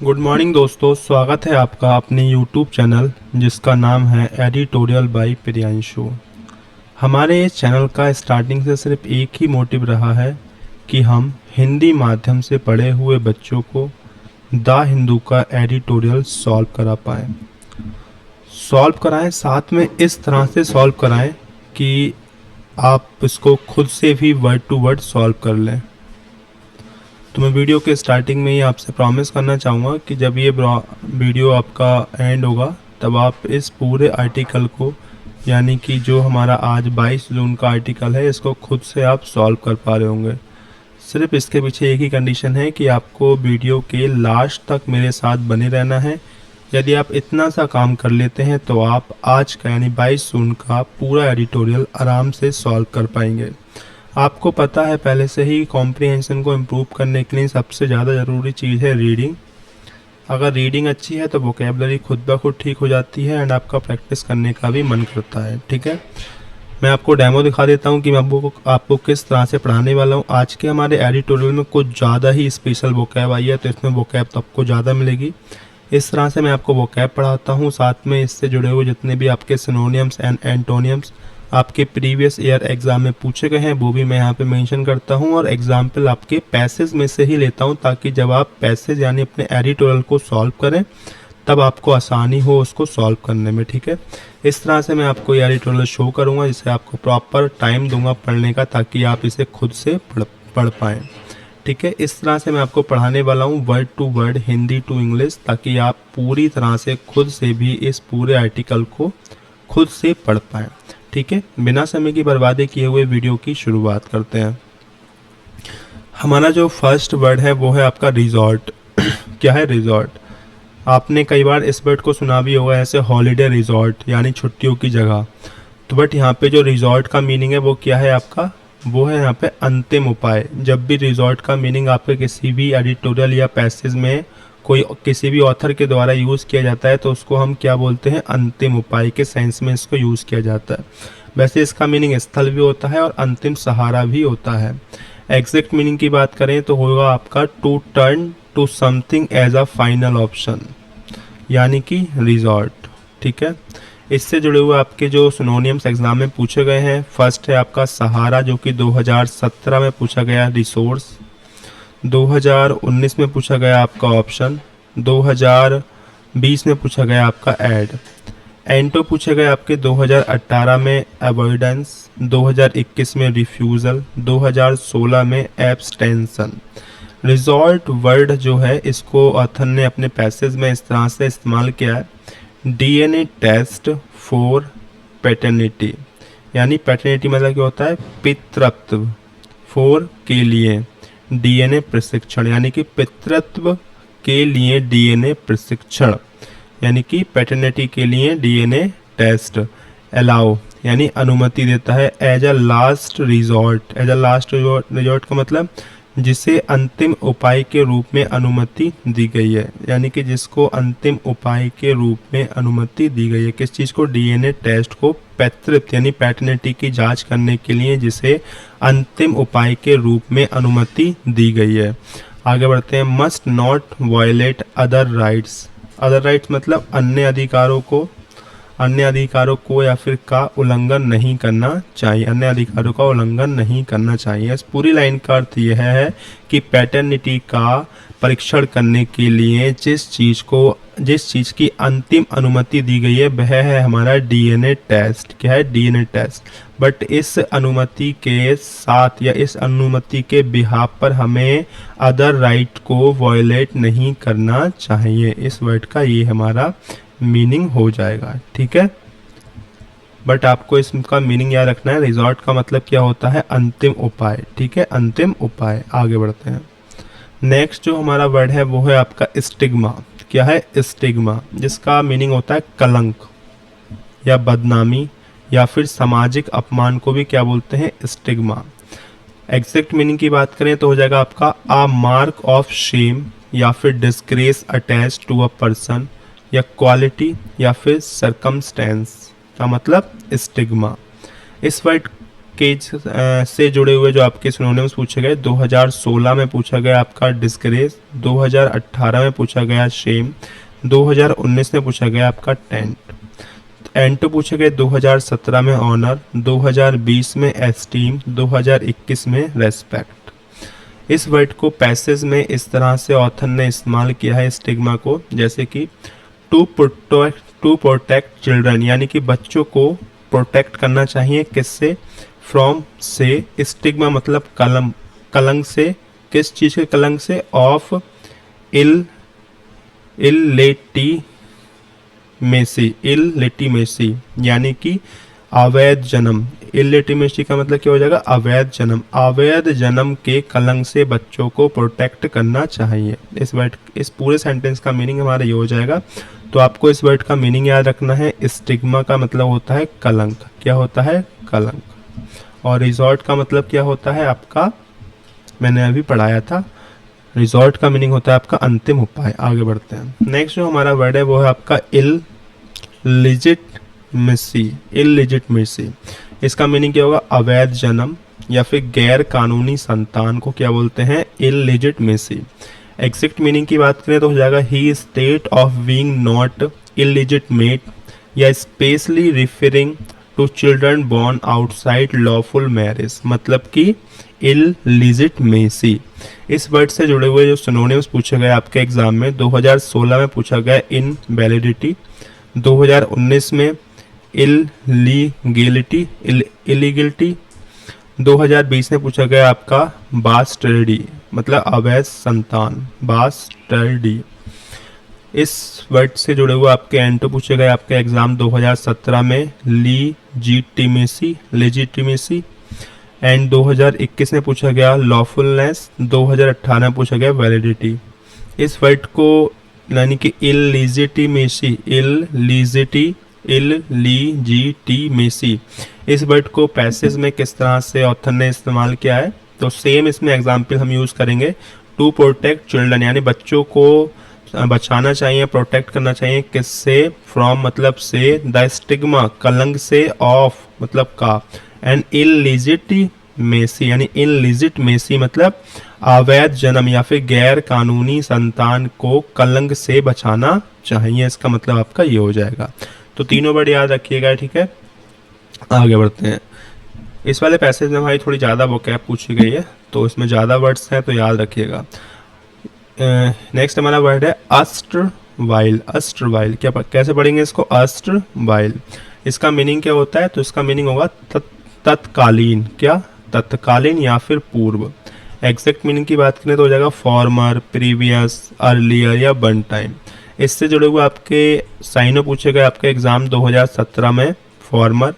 Good morning दोस्तों, स्वागत है आपका अपने यूट्यूब चैनल जिसका नाम है एडिटोरियल बाय प्रियांशु। हमारे इस चैनल का स्टार्टिंग से सिर्फ एक ही मोटिव रहा है कि हम हिंदी माध्यम से पढ़े हुए बच्चों को द हिंदू का एडिटोरियल सॉल्व करा पाएँ। सॉल्व कराएं, साथ में इस तरह से सॉल्व कराएं कि आप इसको खुद से भी वर्ड टू वर्ड सॉल्व कर लें। तो मैं वीडियो के स्टार्टिंग में ही आपसे प्रॉमिस करना चाहूँगा कि जब ये वीडियो आपका एंड होगा तब आप इस पूरे आर्टिकल को, यानी कि जो हमारा आज 22 जून का आर्टिकल है, इसको खुद से आप सॉल्व कर पा रहे होंगे। सिर्फ इसके पीछे एक ही कंडीशन है कि आपको वीडियो के लास्ट तक मेरे साथ बने रहना है। यदि आप इतना सा काम कर लेते हैं तो आप आज का यानी 22 जून का पूरा एडिटोरियल आराम से सॉल्व कर पाएंगे। आपको पता है पहले से ही कॉम्प्रिहेंशन को इम्प्रूव करने के लिए सबसे ज़्यादा ज़रूरी चीज़ है रीडिंग। अगर रीडिंग अच्छी है तो वोकैबुलरी खुद ब खुद ठीक हो जाती है एंड आपका प्रैक्टिस करने का भी मन करता है। ठीक है, मैं आपको डेमो दिखा देता हूँ कि मैं आपको किस तरह से पढ़ाने वाला हूँ। आज के हमारे एडिटोरियल में कुछ ज़्यादा ही स्पेशल वोकैब आई है, तो इसमें वोकैब तो आपको ज़्यादा मिलेगी। इस तरह से मैं आपको वोकैब पढ़ाता हूँ, साथ में इससे जुड़े हुए जितने भी आपके सिनोनियम्स एंड एंटोनियम्स आपके प्रीवियस ईयर एग्जाम में पूछे गए हैं वो भी मैं यहाँ पे मेंशन करता हूँ, और एग्जाम्पल आपके पैसेज में से ही लेता हूँ ताकि जब आप पैसेज यानी अपने एडिटोरियल को सॉल्व करें तब आपको आसानी हो उसको सॉल्व करने में। ठीक है, इस तरह से मैं आपको ये एडिटोरियल शो करूँगा, जिससे आपको प्रॉपर टाइम दूंगा पढ़ने का ताकि आप इसे खुद से पढ़ पाएँ। ठीक है, इस तरह से मैं आपको पढ़ाने वाला हूँ word to word, Hindi to English, ताकि आप पूरी तरह से खुद से भी इस पूरे आर्टिकल को खुद से पढ़ पाएँ। ठीक है, बिना समय की बर्बादी किए हुए वीडियो की शुरुआत करते हैं। हमारा जो फर्स्ट वर्ड है वो है आपका रिजॉर्ट। क्या है रिजॉर्ट? आपने कई बार इस वर्ड को सुना भी होगा, ऐसे हॉलीडे रिजॉर्ट यानी छुट्टियों की जगह। तो बट यहाँ पे जो रिजॉर्ट का मीनिंग है वो क्या है आपका? वो है यहाँ पे अंतिम उपाय। जब भी रिजॉर्ट का मीनिंग आपके किसी भी एडिटोरियल या पैसेज में कोई किसी भी ऑथर के द्वारा यूज़ किया जाता है तो उसको हम क्या बोलते हैं? अंतिम उपाय के सेंस में इसको यूज़ किया जाता है। वैसे इसका मीनिंग स्थल भी होता है और अंतिम सहारा भी होता है। एग्जैक्ट मीनिंग की बात करें तो होगा आपका to turn to something as a final option, यानी कि रिजॉर्ट। ठीक है, इससे जुड़े हुए आपके जो सिनोनियम्स एग्जाम में पूछे गए हैं, फर्स्ट है आपका सहारा जो कि 2017 में पूछा गया, रिसोर्स 2019 में पूछा गया आपका ऑप्शन, 2020 में पूछा गया आपका एड, एंटो पूछे गए आपके 2018 में अवॉइडेंस, 2021 में रिफ्यूज़ल, 2016 में एब्सटेंशन। रिजॉर्ट वर्ड जो है इसको ऑथर ने अपने पैसेज में इस तरह से इस्तेमाल किया है, डीएनए टेस्ट फॉर पैटर्निटी, यानी पैटर्निटी मतलब क्या होता है? पितृत्व, फॉर के लिए, डीएनए प्रशिक्षण यानी कि पितृत्व के लिए डीएनए प्रशिक्षण, यानी कि पैटर्निटी के लिए डीएनए टेस्ट। अलाउ यानी अनुमति देता है। As a last resort, as a last resort का मतलब जिसे अंतिम उपाय के रूप में अनुमति दी गई है, यानी कि जिसको अंतिम उपाय के रूप में अनुमति दी गई है। किस चीज़ को? डीएनए टेस्ट को, पितृत्व यानी पैटर्निटी की जांच करने के लिए जिसे अंतिम उपाय के रूप में अनुमति दी गई है। आगे बढ़ते हैं। Must not violate other rights. Other rights मतलब अन्य अधिकारों को या फिर का उल्लंघन नहीं करना चाहिए, अन्य अधिकारों का उल्लंघन नहीं करना चाहिए। इस पूरी लाइन का अर्थ यह है कि पैटर्निटी का परीक्षण करने के लिए जिस चीज़ की अंतिम अनुमति दी गई है वह है हमारा डीएनए टेस्ट। क्या है? DNA test. बट इस अनुमति के साथ या इस अनुमति के बिहाफ पर हमें अदर राइट को वायलेट नहीं करना चाहिए। इस वर्ड का ये हमारा मीनिंग हो जाएगा। ठीक है, बट आपको इसका मीनिंग याद रखना है। रिजॉर्ट का मतलब क्या होता है? अंतिम उपाय। ठीक है, अंतिम उपाय। आगे बढ़ते हैं। नेक्स्ट जो हमारा वर्ड है वो है आपका स्टिग्मा। क्या है? स्टिग्मा, जिसका मीनिंग होता है कलंक या बदनामी या फिर सामाजिक अपमान को भी क्या बोलते हैं? स्टिग्मा। एग्जैक्ट मीनिंग की बात करें तो हो जाएगा आपका अ मार्क ऑफ शेम या फिर disgrace attach to a person या क्वालिटी या फिर सरकमस्टेंस का मतलब स्टिग्मा। इस वर्ड के से जुड़े हुए जो आपके सिनोनिम्स पूछे गए, 2016 में पूछा गया आपका डिस्ग्रेस, 2018 में पूछा गया शेम, 2019 में पूछा गया आपका टेंट, एंटो पूछे गए 2017 में ऑनर, 2020 में एस्टीम, 2021 में रेस्पेक्ट। इस वर्ड को पैसेज में इस तरह से ऑथर ने इस्तेमाल किया है स्टिग्मा को, जैसे कि टू प्रोटेक्ट चिल्ड्रन, यानी कि बच्चों को प्रोटेक्ट करना चाहिए किससे, फ्रॉम से, स्टिग्मा मतलब कलंक से, किस चीज़ के कलंक से, ऑफ इलेटिमेसी यानी कि अवैध जन्म। इलेटिमेसी का मतलब क्या हो जाएगा, अवैध जन्म। अवैध जन्म के कलंक से बच्चों को प्रोटेक्ट करना चाहिए। इस पूरे सेंटेंस का मीनिंग हमारा ये हो जाएगा। तो आपको इस वर्ड का मीनिंग याद रखना है। स्टिग्मा का मतलब होता है कलंक। क्या होता है, कलंक। और रिजॉर्ट का मतलब क्या होता है आपका, मैंने अभी पढ़ाया था। रिजॉर्ट का मीनिंग होता है आपका अंतिम उपाय। आगे बढ़ते हैं। नेक्स्ट जो हमारा वर्ड है वो है आपका इलिजिटमेसी। इसका मीनिंग क्या होगा, अवैध जन्म या फिर गैर कानूनी संतान को क्या बोलते हैं, इलिजिटमेसी। एग्जैक्ट मीनिंग की बात करें तो हो जाएगा ही state of being not illegitimate, या specially referring to children born outside lawful marriage, मतलब कि इलिजिटमेसी। इस वर्ड से जुड़े हुए जो सिनोनिम्स पूछे गए आपके एग्जाम में, 2016 में पूछा गया इनवैलिडिटी, 2019 में इलीगलिटी, 2020 में पूछा गया आपका बास्टर्डी, मतलब अवैध संतान, बास्टर्डी। इस वर्ड से जुड़े हुए आपके एंटो पूछे गए आपके एग्जाम 2017 में लेजिटिमेसी, एंड 2021 में पूछा गया लॉफुलनेस, 2018 में पूछा गया वैलिडिटी। इस वर्ड को यानी कि इलिजिटिमेसी, इस वर्ड को पैसेज में किस तरह से ऑथर ने इस्तेमाल किया है, तो सेम इसमें एग्जाम्पल हम यूज करेंगे। टू प्रोटेक्ट चिल्ड्रन, यानी बच्चों को बचाना चाहिए, प्रोटेक्ट करना चाहिए, किससे, फ्रॉम मतलब से, द स्टिग्मा कलंक से, ऑफ मतलब का, एंड इलिजिटिमेसी यानी इलिजिटमेसी मतलब अवैध जन्म या फिर गैर कानूनी संतान को कलंक से बचाना चाहिए। इसका मतलब आपका ये हो जाएगा। तो तीनों वर्ड याद रखिएगा, ठीक है। आगे बढ़ते हैं। इस वाले पैसेज में हमारी थोड़ी ज़्यादा वोकैब पूछी गई है, तो इसमें ज़्यादा वर्ड्स हैं, तो याद रखिएगा। नेक्स्ट हमारा वर्ड है अस्ट्रवाइल। अस्ट्रवाइल क्या कैसे पढ़ेंगे इसको, अस्ट्रवाइल। इसका मीनिंग क्या होता है, तो इसका मीनिंग होगा तत्कालीन, क्या, तत्कालीन या फिर पूर्व। एग्जैक्ट मीनिंग की बात करें तो हो जाएगा फॉर्मर, प्रीवियस, अर्लियर या वन टाइम। इससे जुड़े हुए आपके साइनों पूछे गए आपके एग्जाम 2017 में फॉर्मर,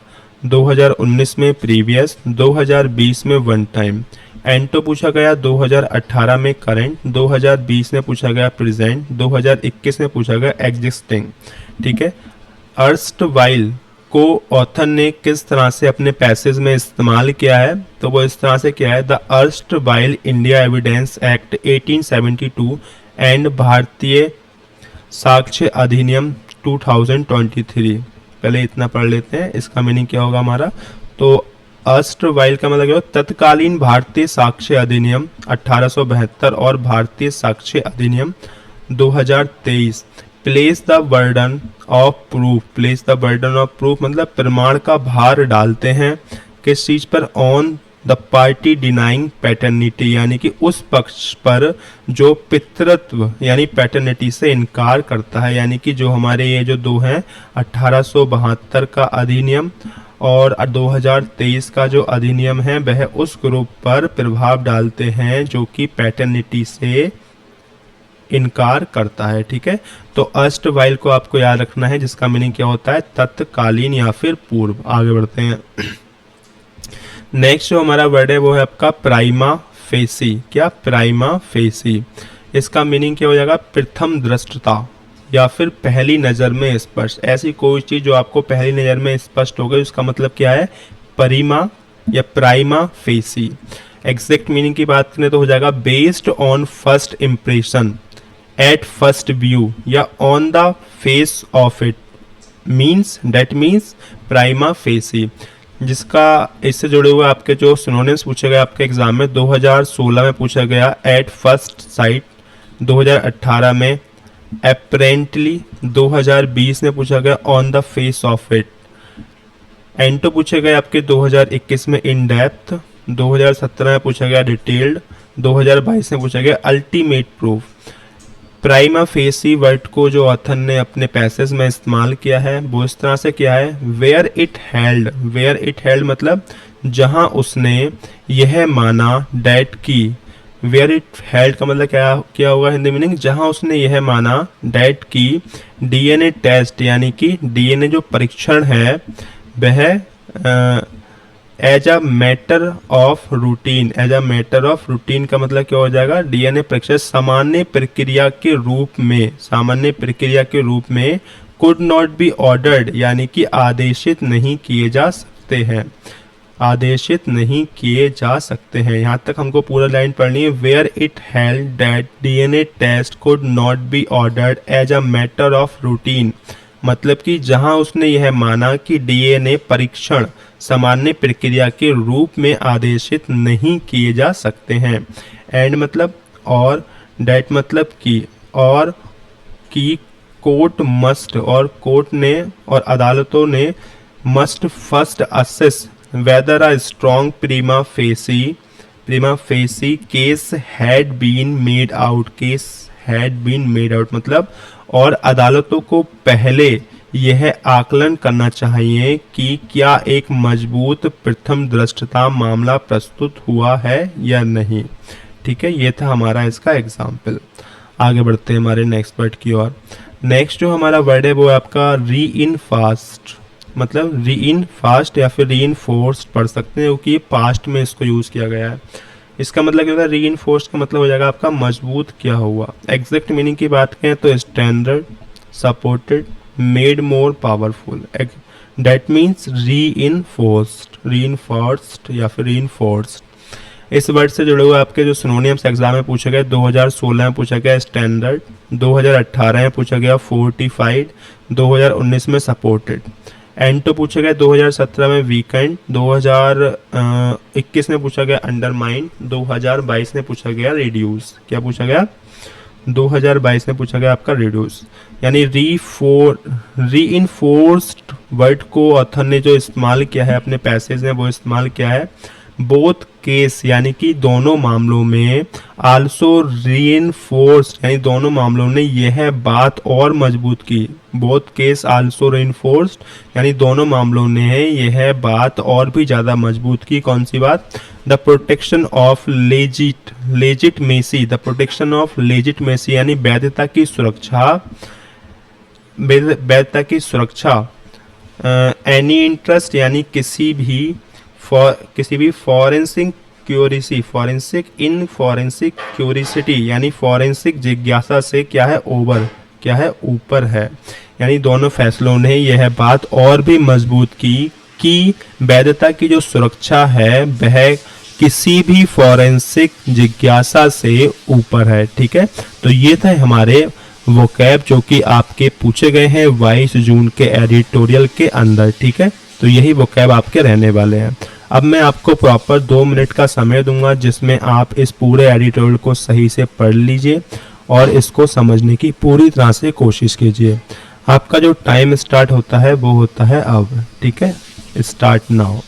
2019 में प्रीवियस, 2020 में वन टाइम। एंटो पूछा गया 2018 में करंट, 2020 में पूछा गया प्रेजेंट, 2021 में पूछा गया एग्जिस्टिंग, ठीक है। अर्स्टवाइल को ऑथर ने किस तरह से अपने पैसेज में इस्तेमाल किया है, तो वो इस तरह से किया है, the erstwhile India evidence act 1872 and भारतीय साक्ष्य अधिनियम 2023। पहले इतना पढ़ लेते हैं, इसका मीनिंग क्या होगा हमारा। तो अर्स्टवाइल का मतलब तत्कालीन भारतीय साक्ष्य अधिनियम 1872 और भारतीय साक्ष्य अधिनियम 2023 place the burden of proof. Place the burden of proof मतलब प्रमाण का भार डालते हैं किस चीज पर, on the party denying paternity, यानी कि उस पक्ष पर जो पितृत्व यानी पैटर्निटी से इनकार करता है। यानी कि जो हमारे ये जो दो हैं 1872 का अधिनियम और 2023 का जो अधिनियम है वह उस ग्रुप पर प्रभाव डालते हैं जो कि पैटर्निटी से इनकार करता है, ठीक है। तो अर्स्टवाइल को आपको याद रखना है, जिसका मीनिंग क्या होता है, तत्कालीन या फिर पूर्व। आगे बढ़ते हैं। नेक्स्ट जो हमारा वर्ड है वो है आपका प्राइमा फेसी। क्या, प्राइमा फेसी। इसका मीनिंग क्या हो जाएगा, प्रथम दृष्टता या फिर पहली नज़र में स्पष्ट। ऐसी कोई चीज़ जो आपको पहली नज़र में स्पष्ट हो गई, उसका मतलब क्या है, परिमा या प्राइमा फेसी। एग्जैक्ट मीनिंग की बात करें तो हो जाएगा based on first impression, at first view या on the face of it, means prima facie. जिसका इससे जुड़े हुए आपके जो सिनोनिम्स पूछे गए आपके एग्जाम में 2016 में पूछा गया एट फर्स्ट साइट, 2018 में अपेरेंटली, 2020 में पूछा गया on the face of it. एंटो पूछे गए आपके 2021 में इन डेप्थ, 2017 में पूछा गया डिटेल्ड, 2022 में पूछा गया ultimate proof. Prima facie word को जो ऑथर ने अपने पैसेज में इस्तेमाल किया है वो इस तरह से किया है, where it held. Where it held मतलब जहां उसने यह माना डैट की। वेयर इट हेल्ड का मतलब क्या होगा हिंदी मीनिंग, जहां उसने यह माना डैट की डीएनए टेस्ट यानी कि डीएनए जो परीक्षण है वह as a matter of routine. As a matter of routine का मतलब क्या हो जाएगा, डीएनए परीक्षण सामान्य प्रक्रिया के रूप में, सामान्य प्रक्रिया के रूप में कुड नॉट बी ऑर्डर्ड यानी कि आदेशित नहीं किए जा सकते हैं, आदेशित नहीं किए जा सकते हैं। यहाँ तक हमको पूरा लाइन पढ़नी है, where it held that DNA test could not be ordered as a matter of routine, मतलब कि जहां उसने यह माना कि डीएनए परीक्षण सामान्य प्रक्रिया के रूप में आदेशित नहीं किए जा सकते हैं। एंड मतलब और, डेट मतलब कि, और की कोर्ट मस्ट, और कोर्ट ने और अदालतों ने must first assess whether a strong prima facie case had been made out, case had been made out मतलब, और अदालतों को पहले यह आकलन करना चाहिए कि क्या एक मजबूत प्रथम दृष्टता मामला प्रस्तुत हुआ है या नहीं। ठीक है, ये था हमारा इसका एग्जाम्पल। आगे बढ़ते हैं हमारे नेक्स्ट वर्ड की ओर। नेक्स्ट जो हमारा वर्ड है वो है आपका री इन फास्ट, मतलब री इन फास्ट या फिर री इन फोर्स्ड पढ़ सकते हैं क्योंकि पास्ट में इसको यूज़ किया गया है। इसका मतलब क्या होगा, री इन फोर्स्ड का मतलब हो जाएगा आपका मजबूत किया हुआ। एग्जैक्ट मीनिंग की बात करें तो standard, supported, made more powerful, that means री इन फोर्स्ड या फिर री इन फोर्स्ड। इस वर्ड से जुड़े हुए आपके जो सिनोनियम्स एग्जाम में पूछे गए, 2016 में पूछा गया स्टैंडर्ड, 2018 में पूछा गया फोर्टिफाइड, 2019 में सपोर्टेड। एंटो पूछा गया 2017 में वीकेंड, 2021 में पूछा गया अंडरमाइन, 2022 में पूछा गया रिड्यूस। क्या पूछा गया, 2022 में पूछा गया आपका रिड्यूस। यानी री इनफोर्स्ड वर्ड को ऑथर ने जो इस्तेमाल किया है अपने पैसेज में वो इस्तेमाल किया है बोथ केस यानी कि दोनों मामलों में, आल्सो रीइंफोर्स्ड यानी दोनों मामलों ने यह बात और मजबूत की। बोथ केस आल्सो रीइंफोर्स्ड यानी दोनों मामलों ने यह बात और भी ज़्यादा मजबूत की। कौन सी बात, the protection of legitimacy, the protection of legitimacy यानी वैधता की सुरक्षा, वैधता की सुरक्षा। एनी इंटरेस्ट यानी किसी भी फॉरेंसिक क्यूरिसिटी यानी फॉरेंसिक जिज्ञासा से क्या है, ऊपर है। यानी दोनों फैसलों ने यह बात और भी मजबूत की कि वैधता की जो सुरक्षा है वह किसी भी फॉरेंसिक जिज्ञासा से ऊपर है। ठीक है, तो ये था हमारे वोकैब जो कि आपके पूछे गए हैं 22 जून के एडिटोरियल के अंदर। ठीक है, तो यही वोकैब आपके रहने वाले हैं। अब मैं आपको प्रॉपर 2 मिनट का समय दूंगा जिसमें आप इस पूरे एडिटोरियल को सही से पढ़ लीजिए और इसको समझने की पूरी तरह से कोशिश कीजिए। आपका जो टाइम स्टार्ट होता है वो होता है अब। ठीक है, स्टार्ट नाउ।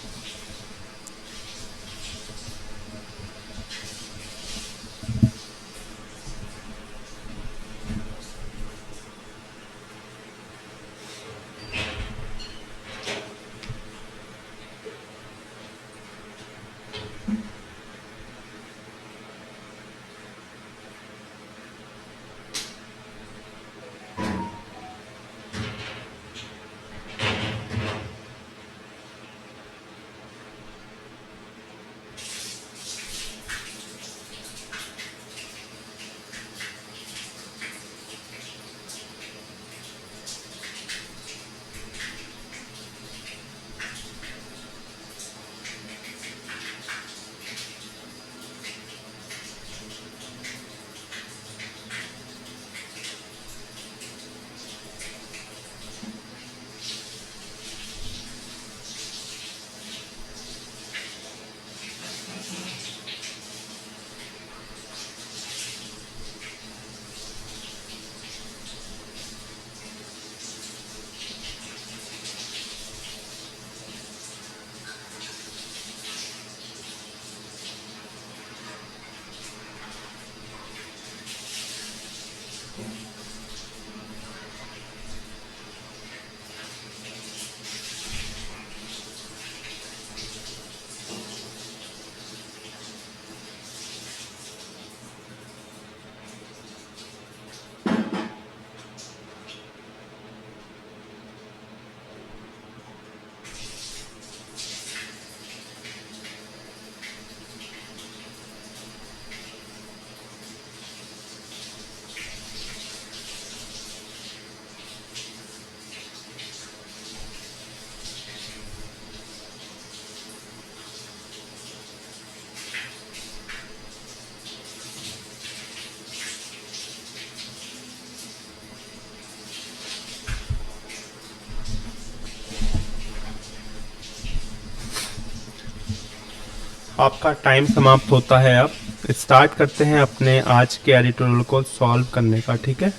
आपका टाइम समाप्त होता है। अब स्टार्ट करते हैं अपने आज के एडिटोरियल को सॉल्व करने का, ठीक है।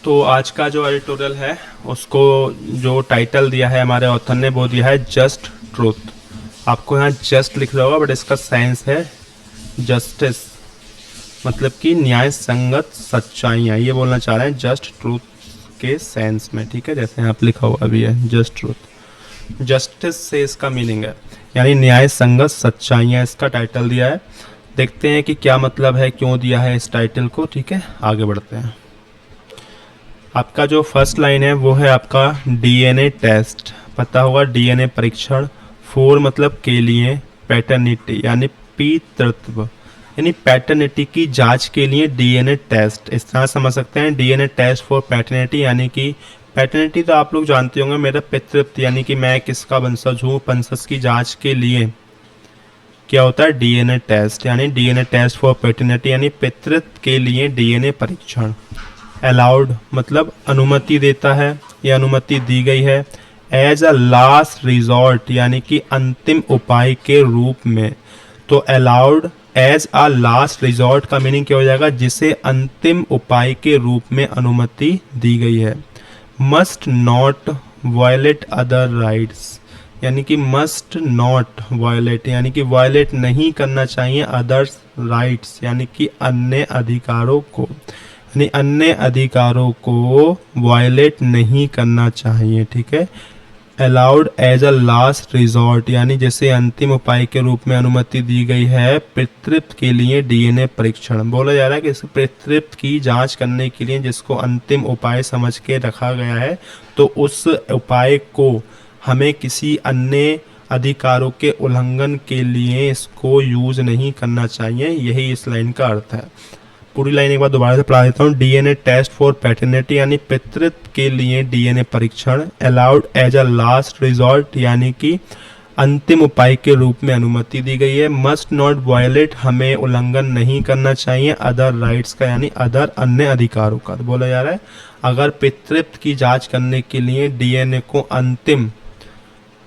तो आज का जो एडिटोरियल है उसको जो टाइटल दिया है हमारे ऑथर ने वो दिया है जस्ट ट्रूथ। आपको यहाँ जस्ट लिख रहा होगा बट इसका सेंस है जस्टिस, मतलब कि न्याय संगत सच्चाइयाँ, ये बोलना चाह रहे हैं जस्ट ट्रूथ के सेंस में, ठीक है। जैसे यहाँ पे लिखा हुआ भी है जस्ट ट्रूथ, जस्टिस से इसका मीनिंग है यानी न्याय संगत सच्चाइयाँ, इसका टाइटल दिया है। देखते हैं कि क्या मतलब है, क्यों दिया है इस टाइटल को, ठीक है। आगे बढ़ते हैं। आपका जो फर्स्ट लाइन है वो है आपका डीएनए टेस्ट, पता होगा डीएनए परीक्षण। फॉर मतलब के लिए, पैटर्निटी यानी पितृत्व यानी पैटर्निटी की जांच के लिए डीएनए टेस्ट, इस तरह समझ सकते हैं। डीएनए टेस्ट फॉर पैटर्निटी यानी कि पैटर्निटी तो आप लोग जानते होंगे, मेरा पितृत्व यानी कि मैं किसका वंशज हूँ, वंशज की जांच के लिए क्या होता है डीएनए टेस्ट, यानी डीएनए टेस्ट फॉर पैटर्निटी यानी पितृत्व के लिए डीएनए परीक्षण। अलाउड मतलब अनुमति देता है या अनुमति दी गई है। एज अ लास्ट रिजॉर्ट यानी कि अंतिम उपाय के रूप में, तो allowed as a last resort का मीनिंग क्या हो जाएगा, जिसे अंतिम उपाय के रूप में अनुमति दी गई है। Must not violate other rights यानी कि मस्ट नॉट वायलेट यानी कि वायलेट नहीं करना चाहिए अदर्स राइट्स यानी कि अन्य अधिकारों को, यानी अन्य अधिकारों को वायलेट नहीं करना चाहिए, ठीक है। Allowed as a last resort यानी जैसे अंतिम उपाय के रूप में अनुमति दी गई है पितृत्व के लिए डीएनए परीक्षण। बोला जा रहा है कि इस पितृत्व की जांच करने के लिए जिसको अंतिम उपाय समझ के रखा गया है, तो उस उपाय को हमें किसी अन्य अधिकारों के उल्लंघन के लिए इसको यूज नहीं करना चाहिए, यही इस लाइन का अर्थ है। पूरी लाइन एक बार दोबारा से पढ़ा देता हूँ। डीएनए टेस्ट फॉर पैटर्निटी यानी पितृत्व के लिए डीएनए परीक्षण। Allowed as a last resort यानी कि अंतिम उपाय के रूप में अनुमति दी गई है। मस्ट नॉट वायलेट हमें उल्लंघन नहीं करना चाहिए अदर राइट्स का यानी अदर अन्य अधिकारों का। तो बोला जा रहा है अगर पितृत्व की जांच करने के लिए डीएनए को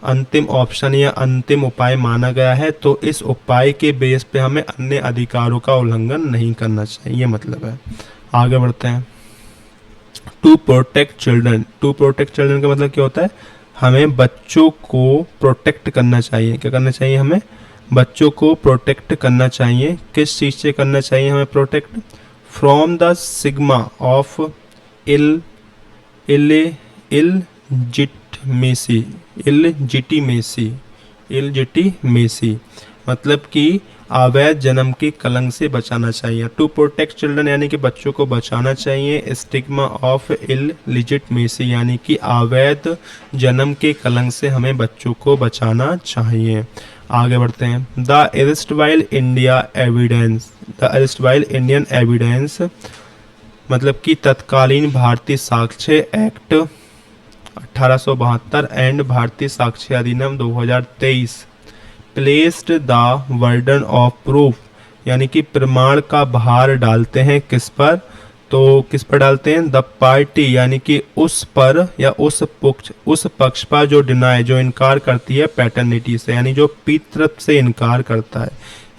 अंतिम ऑप्शन या अंतिम उपाय माना गया है, तो इस उपाय के बेस पे हमें अन्य अधिकारों का उल्लंघन नहीं करना चाहिए, ये मतलब है। आगे बढ़ते हैं। To protect children, to protect children का मतलब क्या होता है, हमें बच्चों को प्रोटेक्ट करना चाहिए। क्या करना चाहिए, हमें बच्चों को प्रोटेक्ट करना चाहिए। किस चीज़ से करना चाहिए हमें protect, from the sigma of illegitimacy मतलब कि अवैध जन्म के कलंक से बचाना चाहिए। टू प्रोटेक्ट चिल्ड्रन यानी कि बच्चों को बचाना चाहिए। स्टिग्मा ऑफ इलजिटिमेसी यानी कि अवैध जन्म के कलंक से हमें बच्चों को बचाना चाहिए। आगे बढ़ते हैं। द एरिस्टवाइल इंडियन एविडेंस मतलब कि तत्कालीन भारतीय साक्ष्य एक्ट 1872 एंड भारतीय साक्ष्य अधिनियम 2023 placed the burden of proof यानी कि प्रमाण का भार डालते हैं किस पर, तो किस पर डालते हैं, द पार्टी यानी कि उस पर या उस पक्ष पर जो जो इनकार करती है पैटर्निटी से यानी जो पितृत्व से इनकार करता है।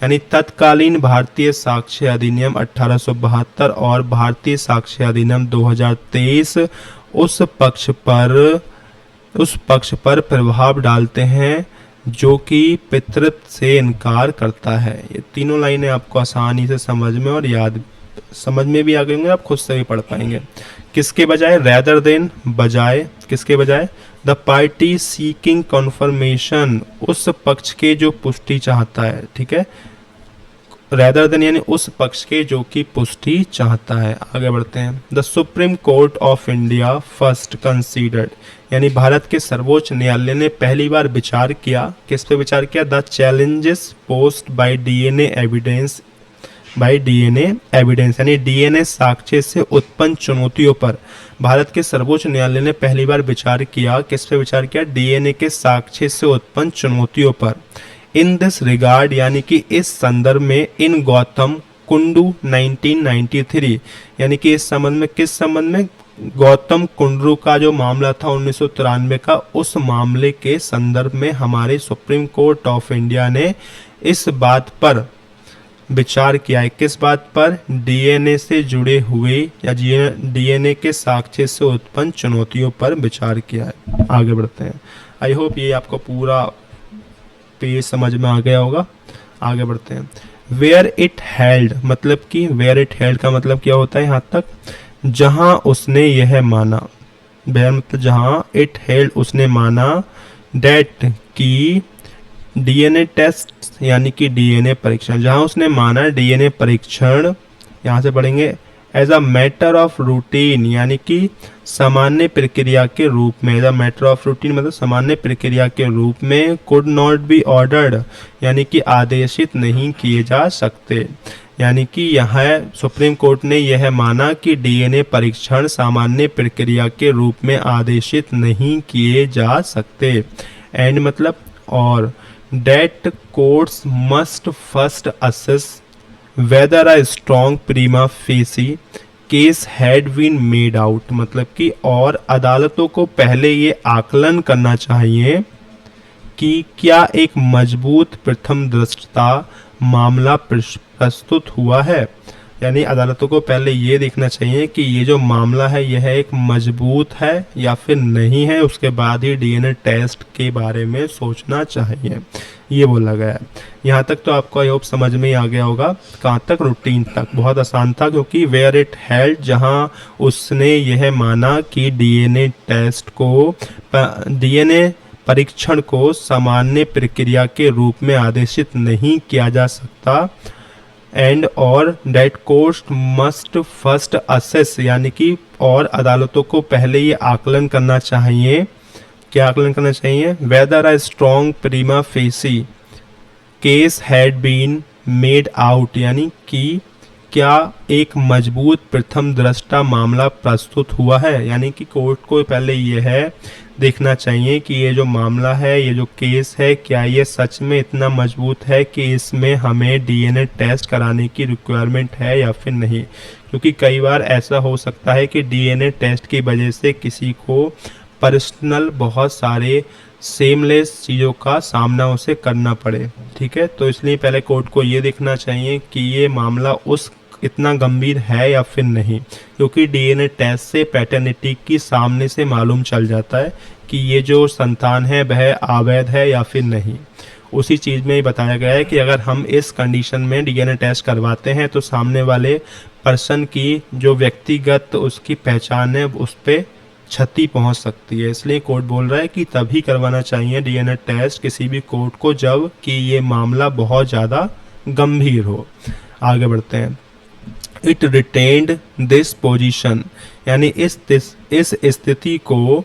यानी तत्कालीन भारतीय साक्ष्य अधिनियम 1872 और भारतीय साक्ष्य अधिनियम 2023 उस पक्ष पर प्रभाव डालते हैं जो कि पितृत्व से इनकार करता है। ये तीनों लाइनें आपको आसानी से समझ में और याद समझ में भी आ गए होंगे, आप खुद से भी पढ़ पाएंगे। किसके बजाय, रैदर देन बजाय, किसके बजाय, द पार्टी सीकिंग कन्फर्मेशन, उस पक्ष के जो पुष्टि चाहता है, ठीक है, रैदर देन यानी उस पक्ष के जो कि पुष्टि चाहता है। आगे बढ़ते हैं। The supreme court of India first considered, यानी भारत के सर्वोच्च न्यायालय ने पहली बार विचार किया, किस पे विचार किया, the challenges post bye DNA evidence, bye DNA evidence यानी डीएनए साक्ष्य से उत्पन्न चुनौतियों पर भारत के सर्वोच्च न्यायालय ने पहली बार विचार किया, किस पे विचार किया, डीएनए के साक्ष्य से उत्पन्न चुनौतियों पर। इन दिस रिगार्ड यानी कि इस संदर्भ में, इन गौतम कुंडू 1993, यानी कि इस संबंध में, किस संबंध में, गौतम कुंडू का जो मामला था 1993 का, उस मामले के संदर्भ में हमारे सुप्रीम कोर्ट ऑफ इंडिया ने इस बात पर विचार किया है, किस बात पर, डीएनए से जुड़े हुए या डीएनए के साक्ष्य से उत्पन्न चुनौतियों पर विचार किया है। आगे बढ़ते हैं। आई होप ये आपको पूरा पेज समझ में आ गया होगा। आगे बढ़ते हैं। वेयर इट हेल्ड, मतलब कि वेयर इट हेल्ड का मतलब क्या होता है यहाँ तक, जहां उसने यह माना, वेयर मतलब जहां, इट हेल्ड उसने माना, डेट की डीएनए टेस्ट यानी कि डीएनए परीक्षण, जहां उसने माना डीएनए परीक्षण, यहाँ से पढ़ेंगे, as a matter of routine यानी कि सामान्य प्रक्रिया के रूप में, as a matter of routine मतलब सामान्य प्रक्रिया के रूप में, कुड नॉट बी ऑर्डर्ड यानी कि आदेशित नहीं किए जा सकते, यानी कि यहाँ सुप्रीम कोर्ट ने यह माना कि डीएनए परीक्षण सामान्य प्रक्रिया के रूप में आदेशित नहीं किए जा सकते, एंड मतलब और, that courts must first assess whether a strong prima facie case had been made out, मतलब कि और अदालतों को पहले ये आकलन करना चाहिए कि क्या एक मजबूत प्रथम दृष्टता मामला प्रस्तुत हुआ है, यानी अदालतों को पहले ये देखना चाहिए कि ये जो मामला है यह एक मजबूत है या फिर नहीं है, उसके बाद ही डीएनए टेस्ट के बारे में सोचना चाहिए, ये बोला गया है। यहाँ तक तो आपको आई होप समझ में ही आ गया होगा। कहाँ तक, रूटीन तक, बहुत आसान था, क्योंकि वेयर इट हेल्ड जहाँ उसने यह माना कि डीएनए टेस्ट को, डीएनए परीक्षण को सामान्य प्रक्रिया के रूप में आदेशित नहीं किया जा सकता, एंड और that court must first assess यानी कि और अदालतों को पहले ये आकलन करना चाहिए, क्या आकलन करना चाहिए, whether a strong prima facie case had been made out यानी कि क्या एक मजबूत प्रथम दृष्टा मामला प्रस्तुत हुआ है, यानी कि कोर्ट को पहले यह है देखना चाहिए कि ये जो मामला है, ये जो केस है, क्या ये सच में इतना मजबूत है कि इसमें हमें डीएनए टेस्ट कराने की रिक्वायरमेंट है या फिर नहीं, क्योंकि कई बार ऐसा हो सकता है कि डीएनए टेस्ट की वजह से किसी को पर्सनल बहुत सारे सेमलेस चीज़ों का सामना उसे करना पड़े, ठीक है। तो इसलिए पहले कोर्ट को ये देखना चाहिए कि ये मामला उस इतना गंभीर है या फिर नहीं, क्योंकि डीएनए टेस्ट से पैटर्निटी की सामने से मालूम चल जाता है कि ये जो संतान है वह अवैध है या फिर नहीं। उसी चीज़ में बताया गया है कि अगर हम इस कंडीशन में डीएनए टेस्ट करवाते हैं तो सामने वाले पर्सन की जो व्यक्तिगत उसकी पहचान है उस पर क्षति पहुंच सकती है, इसलिए कोर्ट बोल रहा है कि तभी करवाना चाहिए डीएनए टेस्ट किसी भी कोर्ट को जब कि ये मामला बहुत ज़्यादा गंभीर हो। आगे बढ़ते हैं। इट रिटेन्ड दिस पोजीशन यानी इस स्थिति को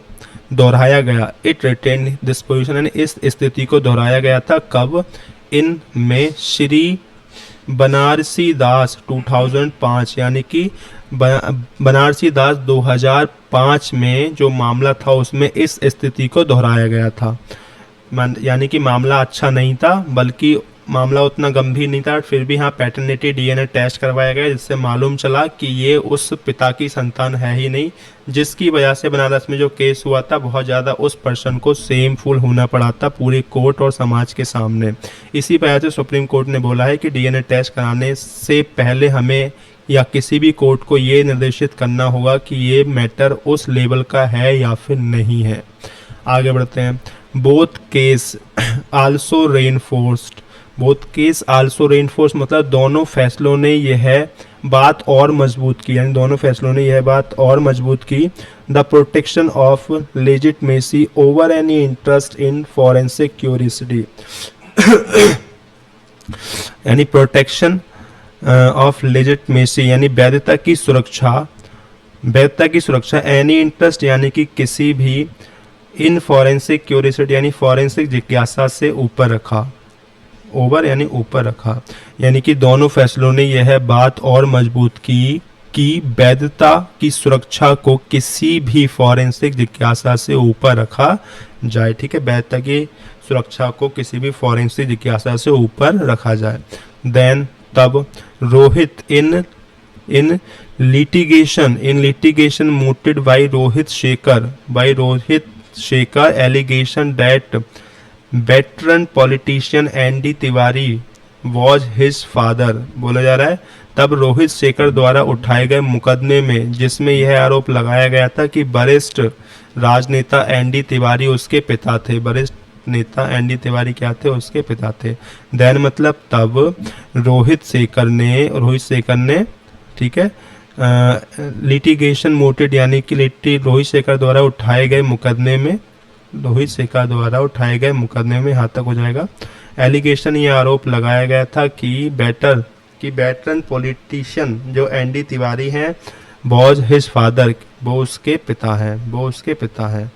दोहराया गया, इट रिटेन्ड दिस पोजीशन यानी इस स्थिति को दोहराया गया था कब, इन में श्री बनारसी दास 2005 यानी कि बनारसी दास 2005 में जो मामला था उसमें इस स्थिति को दोहराया गया था, यानी कि मामला अच्छा नहीं था, बल्कि मामला उतना गंभीर नहीं था, फिर भी हाँ पैटर्निटी डीएनए टेस्ट करवाया गया जिससे मालूम चला कि ये उस पिता की संतान है ही नहीं, जिसकी वजह से बनारस में जो केस हुआ था बहुत ज़्यादा उस पर्सन को सेमफुल होना पड़ा था पूरे कोर्ट और समाज के सामने। इसी वजह से सुप्रीम कोर्ट ने बोला है कि डीएनए टेस्ट कराने से पहले हमें या किसी भी कोर्ट को ये निर्देशित करना होगा कि ये मैटर उस लेवल का है या फिर नहीं है। आगे बढ़ते हैं। Both case also reinforced both case also reinforce मतलब दोनों फैसलों ने यह बात और मजबूत की, यानी दोनों फैसलों ने यह बात और मजबूत की, the protection of legitimacy over any interest in forensic curiosity, यानी प्रोटेक्शन ऑफ लेजिटमेसी यानी वैधता की सुरक्षा एनी इंटरेस्ट यानी कि किसी भी इन फॉरेंसिक क्यूरियोसिटी यानी फॉरेंसिक जिज्ञासा से ऊपर रखा, ओवर यानी ऊपर रखा, यानी कि दोनों फैसलों ने यह बात और मजबूत की कि वैधता की सुरक्षा को किसी भी फॉरेंसिक जिज्ञासा से ऊपर रखा जाए। ठीक है, वैधता की सुरक्षा को किसी भी फॉरेंसिक जिज्ञासा से ऊपर रखा जाए। देन तब रोहित इन litigation mooted by Rohit Shekhar allegation that veteran politician Andy Tiwari was his father, बोला जा रहा है तब रोहित शेखर द्वारा उठाए गए मुकदमे में जिसमें यह आरोप लगाया गया था कि वरिष्ठ राजनेता एंडी तिवारी उसके पिता थे। वरिष्ठ नेता एंडी तिवारी क्या थे? उसके पिता थे। देन मतलब तब रोहित शेखर ने ठीक है लिटिगेशन मोटेड यानी कि रोहित शेखर द्वारा उठाए गए मुकदमे में यहाँ तक हो जाएगा। एलिगेशन ये आरोप लगाया गया था कि वेटरन पॉलिटिशियन जो एंडी तिवारी हैं वॉज हिज फादर, वो उसके पिता हैं।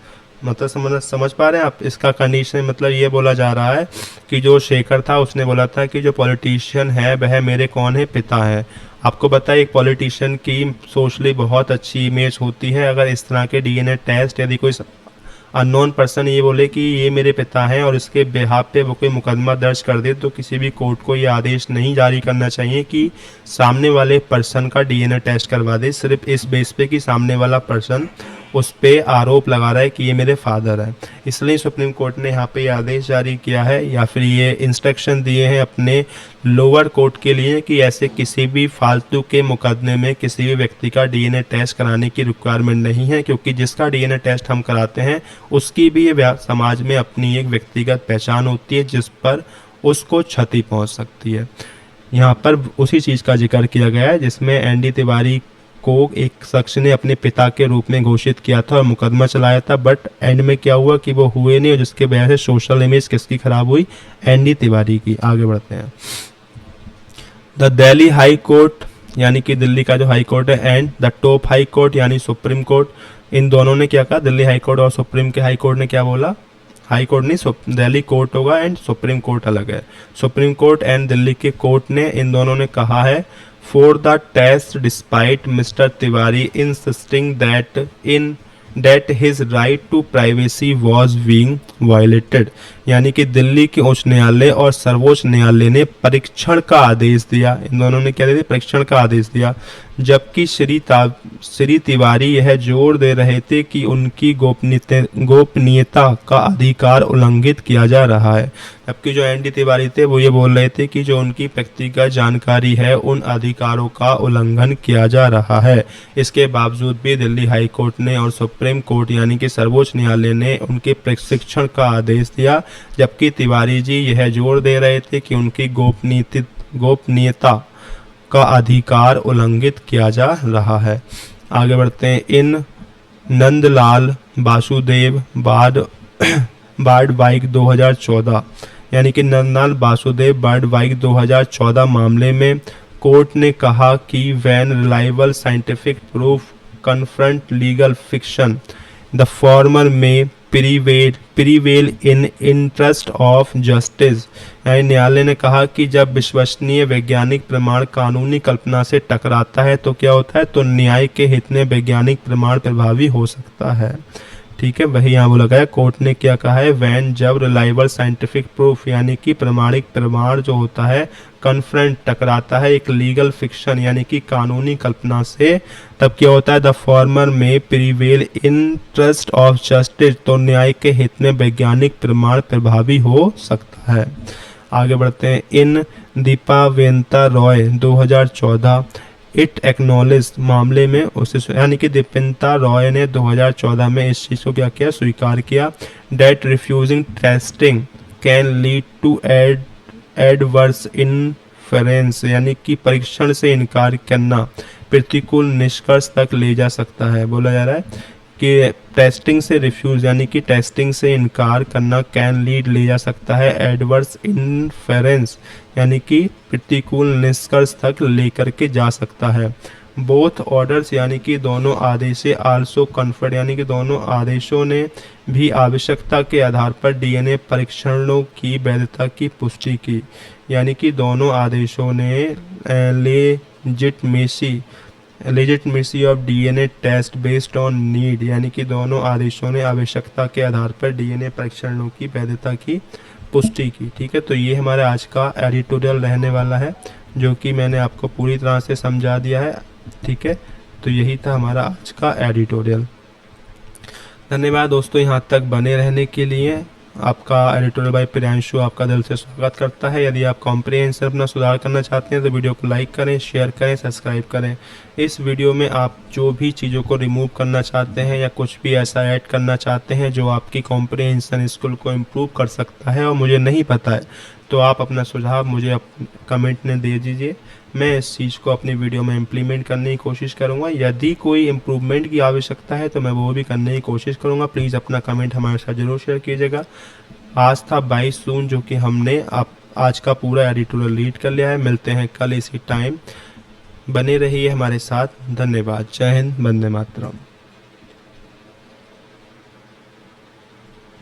मतलब समझ पा रहे हैं आप इसका कंडीशन? मतलब ये बोला जा रहा है कि जो शेखर था उसने बोला था कि जो पॉलिटिशियन है वह मेरे कौन है? पिता है। आपको पता है एक पॉलिटिशियन की सोशली बहुत अच्छी इमेज होती है। अगर इस तरह के डीएनए टेस्ट यदि कोई अननोन पर्सन ये बोले कि ये मेरे पिता हैं और इसके बिहाफ पे वो कोई मुकदमा दर्ज कर दे तो किसी भी कोर्ट को ये आदेश नहीं जारी करना चाहिए कि सामने वाले पर्सन का डीएनए टेस्ट करवा दे, सिर्फ इस बेस पे कि सामने वाला पर्सन उस पे आरोप लगा रहा है कि ये मेरे फादर है। इसलिए सुप्रीम कोर्ट ने यहाँ पे ये आदेश जारी किया है या फिर ये इंस्ट्रक्शन दिए हैं अपने लोअर कोर्ट के लिए कि ऐसे किसी भी फालतू के मुकदमे में किसी भी व्यक्ति का डीएनए टेस्ट कराने की रिक्वायरमेंट नहीं है, क्योंकि जिसका डीएनए टेस्ट हम कराते हैं उसकी भी समाज में अपनी एक व्यक्तिगत पहचान होती है जिस पर उसको क्षति पहुँच सकती है। यहाँ पर उसी चीज़ का जिक्र किया गया है जिसमें एनडी तिवारी को एक शख्स ने अपने पिता के रूप में घोषित किया था और मुकदमा चलाया था, बट एंड में क्या हुआ कि वो हुए नहीं और जिसके वजह से सोशल इमेज किसकी खराब हुई? एनडी तिवारी की। आगे बढ़ते हैं। द दिल्ली हाई कोर्ट यानी कि दिल्ली का जो हाई कोर्ट है and the top high court यानी सुप्रीम कोर्ट, इन दोनों ने क्या कहा? दिल्ली हाई कोर्ट और सुप्रीम के हाई कोर्ट ने क्या बोला? हाई कोर्ट नहीं, दिल्ली कोर्ट होगा एंड सुप्रीम कोर्ट अलग है। सुप्रीम कोर्ट एंड दिल्ली के कोर्ट ने इन दोनों ने कहा है for the test despite Mr. Tiwari insisting that his right to privacy was being violated, यानी कि दिल्ली के उच्च न्यायालय और सर्वोच्च न्यायालय ने परीक्षण का आदेश दिया। इन दोनों ने क्या दिया? परीक्षण का आदेश दिया। जबकि श्री तिवारी यह जोर दे रहे थे कि उनकी गोपनीयता का अधिकार उल्लंघित किया जा रहा है। जबकि जो एनडी तिवारी थे वो ये बोल रहे थे कि जो उनकी व्यक्तिगत जानकारी है उन अधिकारों का उल्लंघन किया जा रहा है। इसके बावजूद भी दिल्ली हाई कोर्ट ने और सुप्रीम कोर्ट यानी कि सर्वोच्च न्यायालय ने उनके प्रशिक्षण का आदेश दिया, जबकि तिवारी जी यह जोर दे रहे थे कि उनकी गोपनीयता का अधिकार उल्लंघित किया जा रहा है। आगे बढ़ते हैं। इन नंदलाल वासुदेव बार्ड बाइक 2014 यानी कि नंदलाल वासुदेव बार्ड बाइक 2014 मामले में कोर्ट ने कहा कि when reliable scientific proof confront legal fiction the former में prevail in interest of justice, यानी न्यायालय ने कहा कि जब विश्वसनीय वैज्ञानिक प्रमाण कानूनी कल्पना से टकराता है तो क्या होता है? तो न्याय के हित में वैज्ञानिक प्रमाण प्रभावी हो सकता है। ठीक है, वही यहाँ बोला गया। कोर्ट ने क्या कहा है? वैन जब रिलायबल साइंटिफिक प्रूफ यानी कि प्रमाणिक प्रमाण जो होता है कन्फ्रंट टकराता है एक लीगल फिक्शन यानी कि कानूनी कल्पना से, तब क्या होता है? द फॉर्मर में प्रीवेल इंटरेस्ट ऑफ जस्टिस, तो न्याय के हित में वैज्ञानिक प्रमाण प्रभावी हो सकता है। आगे बढ़ते हैं। इन दीपावेंता रॉय 2014 इट एक्नॉलेज मामले में उसे यानी कि दीपिंता रॉय ने 2014 में इस चीज़ को क्या किया? स्वीकार किया। That refusing testing can lead to adverse inference यानी कि परीक्षण से इनकार करना प्रतिकूल निष्कर्ष तक ले जा सकता है। बोला जा रहा है कि टेस्टिंग से रिफ्यूज यानी कि टेस्टिंग से इनकार करना कैन लीड ले जा सकता है एडवर्स इन्फेरेंस यानी कि प्रतिकूल निष्कर्ष तक लेकर के जा सकता है। बोथ ऑर्डर्स यानी कि दोनों आदेशें आल्सो कन्फर्ड यानी कि दोनों आदेशों ने भी आवश्यकता के आधार पर डीएनए परीक्षणों की वैधता की पुष्टि की। यानी कि दोनों आदेशों ने legitimacy of DNA test based on need यानी कि दोनों आदेशों ने आवश्यकता के आधार पर डीएनए परीक्षणों की वैधता की पुष्टि की। ठीक है, तो ये हमारा आज का एडिटोरियल रहने वाला है जो कि मैंने आपको पूरी तरह से समझा दिया है। ठीक है, तो यही था हमारा आज का एडिटोरियल। धन्यवाद दोस्तों यहाँ तक बने रहने के लिए। आपका एडिटोरियल बाय प्रियांशु आपका दिल से स्वागत करता है। यदि आप कॉम्प्रिहेंशन अपना सुधार करना चाहते हैं तो वीडियो को लाइक करें, शेयर करें, सब्सक्राइब करें। इस वीडियो में आप जो भी चीज़ों को रिमूव करना चाहते हैं या कुछ भी ऐसा ऐड करना चाहते हैं जो आपकी कॉम्प्रिहेंशन स्किल को इम्प्रूव कर सकता है और मुझे नहीं पता है, तो आप अपना सुझाव मुझे कमेंट में दे दीजिए। मैं इस चीज़ को अपनी वीडियो में इम्प्लीमेंट करने की कोशिश करूँगा। यदि कोई इम्प्रूवमेंट की आवश्यकता है तो मैं वो भी करने की कोशिश करूँगा। प्लीज़ अपना कमेंट हमारे साथ ज़रूर शेयर कीजिएगा। आज था 22 जून जो कि हमने आज का पूरा एडिटोरियल लीड कर लिया है। मिलते हैं कल इसी टाइम। बने रहिए हमारे साथ। धन्यवाद। जय हिंद, वंदे मातरम।